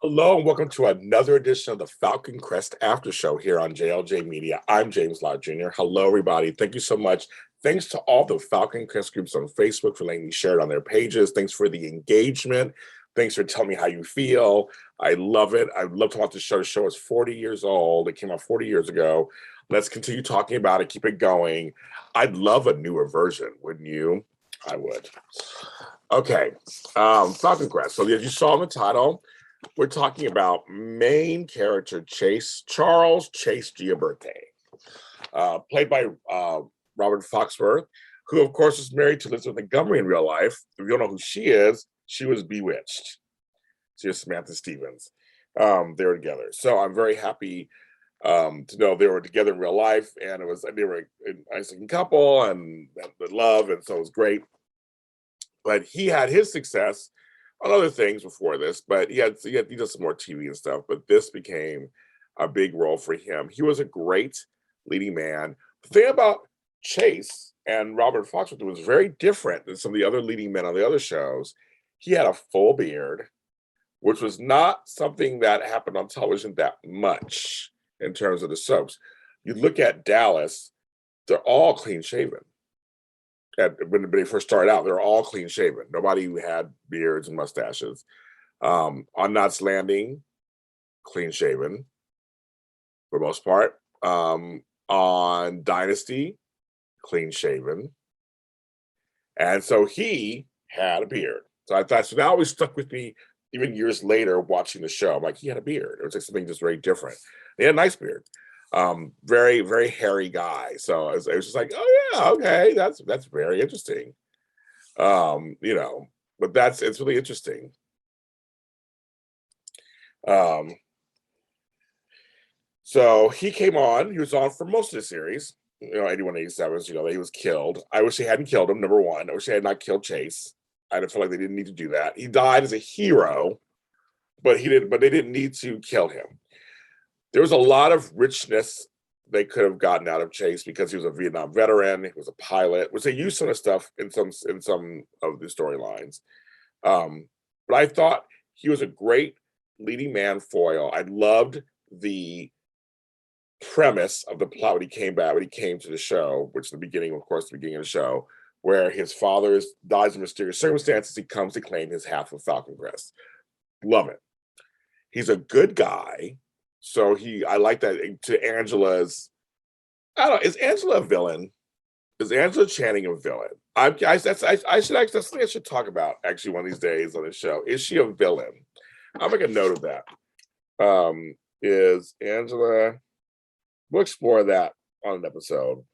Hello and welcome to another edition of the Falcon Crest Aftershow here on JLJ Media. I'm James Lott Jr. Hello, everybody. Thank you so much. Thanks to all the Falcon Crest groups on Facebook for letting me share it on their pages. Thanks for the engagement. Thanks for telling me how you feel. I love it. I love to watch the show. The show is 40 years old. It came out 40 years ago. Let's continue talking about it. Keep it going. I'd love a newer version, wouldn't you? I would. Okay. Falcon Crest. So as you saw in the title, we're talking about main character Charles Chase Gioberti, played by Robert Foxworth, who of course is married to Elizabeth Montgomery in real life. If you don't know who she is, she was Bewitched. She is Samantha Stevens. They were together. So I'm very happy to know they were together in real life, and they were a nice looking couple and love, and so it was great. But he had his success on other things before this, but he did some more TV and stuff, but this became a big role for him. He was a great leading man. The thing about Chase and Robert Foxworth was very different than some of the other leading men on the other shows. He had a full beard, which was not something that happened on television that much in terms of the soaps. You look at Dallas, they're all clean shaven. When they first started out, they were all clean shaven. Nobody who had beards and mustaches. On Knots Landing, clean shaven for the most part. On Dynasty, clean shaven. And so he had a beard. So I thought, so that always stuck with me even years later watching the show. I'm like, he had a beard. It was like something just very different. He had a nice beard. Very, very hairy guy. So it was just like, oh yeah, okay, that's very interesting. But it's really interesting. So he came on, he was on for most of the series, 81, 87, he was killed. I wish they hadn't killed him, number one. I wish they had not killed Chase. I feel like they didn't need to do that. He died as a hero, but they didn't need to kill him. There was a lot of richness they could have gotten out of Chase because he was a Vietnam veteran. He was a pilot, which they used some of the stuff in some of the storylines. But I thought he was a great leading man foil. I loved the premise of the plot when he came to the show, which is the beginning of the show, where his father dies in mysterious circumstances. He comes to claim his half of Falcon Crest. Love it. He's a good guy. So I like that. To Angela's, I don't know, is Angela a villain? Is Angela Channing a villain? I should talk about actually one of these days on the show. Is she a villain? I'll make a note of that. Is Angela? We'll explore that on an episode.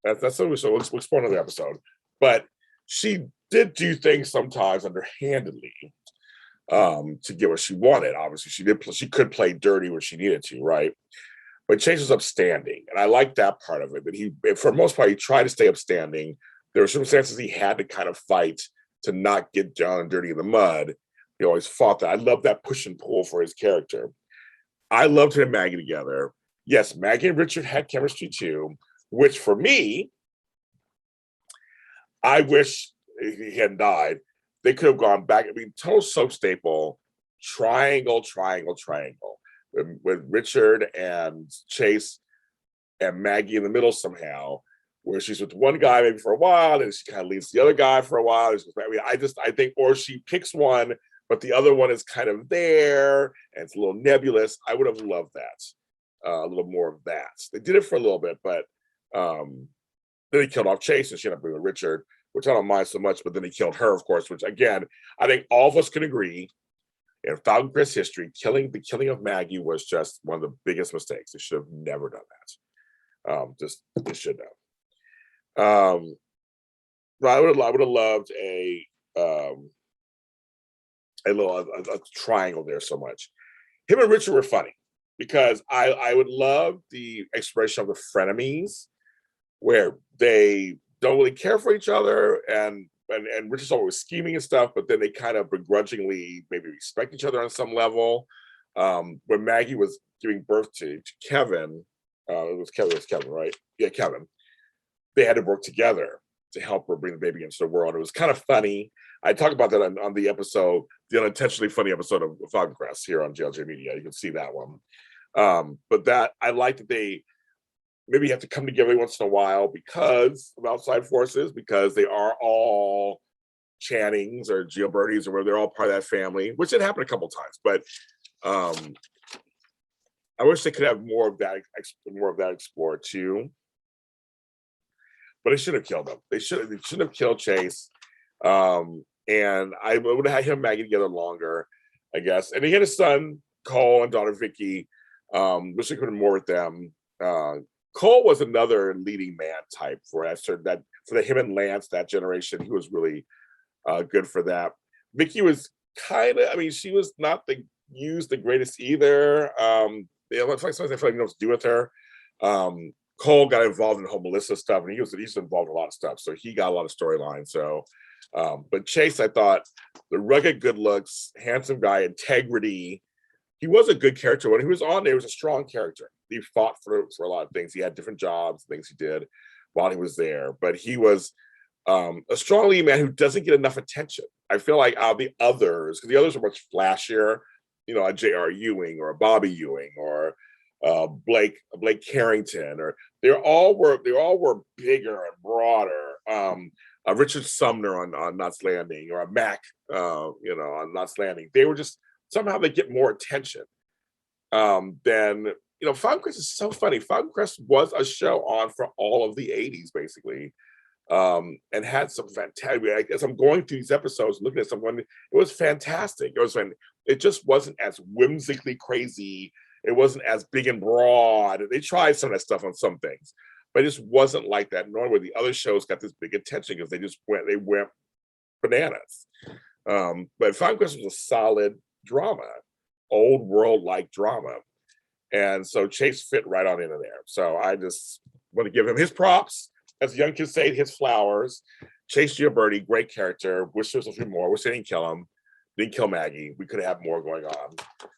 That's what we'll explore another episode. But she did do things sometimes underhandedly to get what she wanted. Obviously, she could play dirty when she needed to, right? But Chase was upstanding, and I like that part of it. But for the most part, he tried to stay upstanding. There were circumstances he had to kind of fight to not get down and dirty in the mud. He always fought that. I love that push and pull for his character. I loved him and Maggie together. Yes, Maggie and Richard had chemistry too, which for me, I wish he hadn't died. They could have gone back. I mean, total soap staple, triangle, with Richard and Chase and Maggie in the middle somehow, where she's with one guy maybe for a while, and she kind of leaves the other guy for a while. I think, or she picks one, but the other one is kind of there, and it's a little nebulous. I would have loved that, a little more of that. They did it for a little bit, but then he killed off Chase, and she ended up with Richard, which I don't mind so much, but then he killed her, of course, which again, I think all of us can agree in Falcon Crest history, the killing of Maggie was just one of the biggest mistakes. They should have never done that. They should have. But I would have loved a triangle there so much. Him and Richard were funny because I would love the expression of the frenemies where they don't really care for each other and Richard's always scheming and stuff, but then they kind of begrudgingly maybe respect each other on some level. When Maggie was giving birth to Kevin, it was Kevin, right? Yeah, Kevin. They had to work together to help her bring the baby into the world. It was kind of funny. I talked about that on the episode, the unintentionally funny episode of Falcon Crest here on JLJ Media. You can see that one. But that I like that they maybe have to come together every once in a while because of outside forces, because they are all Channings or Giobertis or where they're all part of that family, which had happened a couple times. But I wish they could have more of that explored too. But they should have killed him. They shouldn't have killed Chase. And I would have had him and Maggie together longer, I guess. And he had a son, Cole, and daughter Vicky. Wish I could have more with them. Cole was another leading man type for him and Lance, that generation. He was really good for that. Vicky was kind of, I mean, she was not the greatest either. I feel like you know what to do with her. Cole got involved in the whole Melissa stuff, and he's involved in a lot of stuff, so he got a lot of storyline. So, but Chase, I thought the rugged good looks, handsome guy, integrity. He was a good character when he was on there. He was a strong character. He fought for a lot of things. He had different jobs, things he did while he was there. But he was a strong lead man who doesn't get enough attention. I feel like out of the others, because the others are much flashier, you know, a J.R. Ewing or a Bobby Ewing or Blake Carrington, or they all were bigger and broader. Richard Sumner on Knots Landing, or a Mac, on Knots Landing. They were just somehow they get more attention than. Falcon Crest is so funny. Falcon Crest was a show on for all of the 80s, basically, and had some fantastic. As I'm going through these episodes, looking at someone, it was fantastic. It just wasn't as whimsically crazy. It wasn't as big and broad. They tried some of that stuff on some things, but it just wasn't like that. Nor were the other shows got this big attention because they went bananas. But Falcon Crest was a solid drama, old world like drama. And so Chase fit right on into there. So I just want to give him his props. As the young kids say, his flowers. Chase Gioberti, great character. Wish there was a few more. Wish they didn't kill him. Didn't kill Maggie. We could have more going on.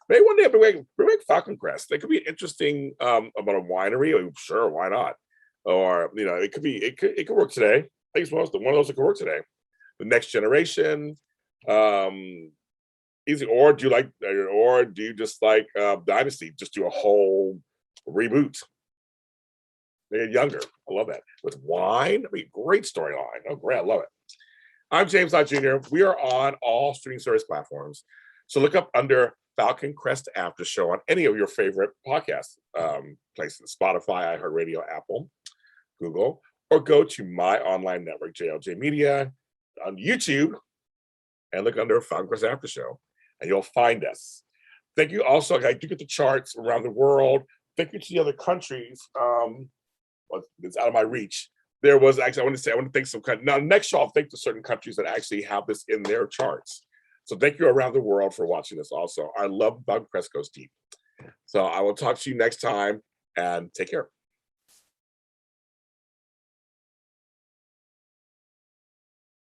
Maybe one day bring back Falcon Crest. It could be interesting about a winery. Sure, why not? Or it could work today. I think it's one of those that could work today. The Next Generation. Easy. Or do you just like Dynasty? Just do a whole reboot. They're younger. I love that. With wine, great storyline. Oh, great. I love it. I'm James Lott Jr. We are on all streaming service platforms. So look up under Falcon Crest Aftershow on any of your favorite podcast places, Spotify, iHeartRadio, Apple, Google, or go to my online network, JLJ Media, on YouTube, and look under Falcon Crest Aftershow, and you'll find us. Thank you also. I do get the charts around the world. Thank you to the other countries. It's out of my reach. There was actually, I want to thank some countries. Now, next show, I'll thank the certain countries that actually have this in their charts. So thank you around the world for watching this also. I love Falcon Crest goes deep. So I will talk to you next time, and take care.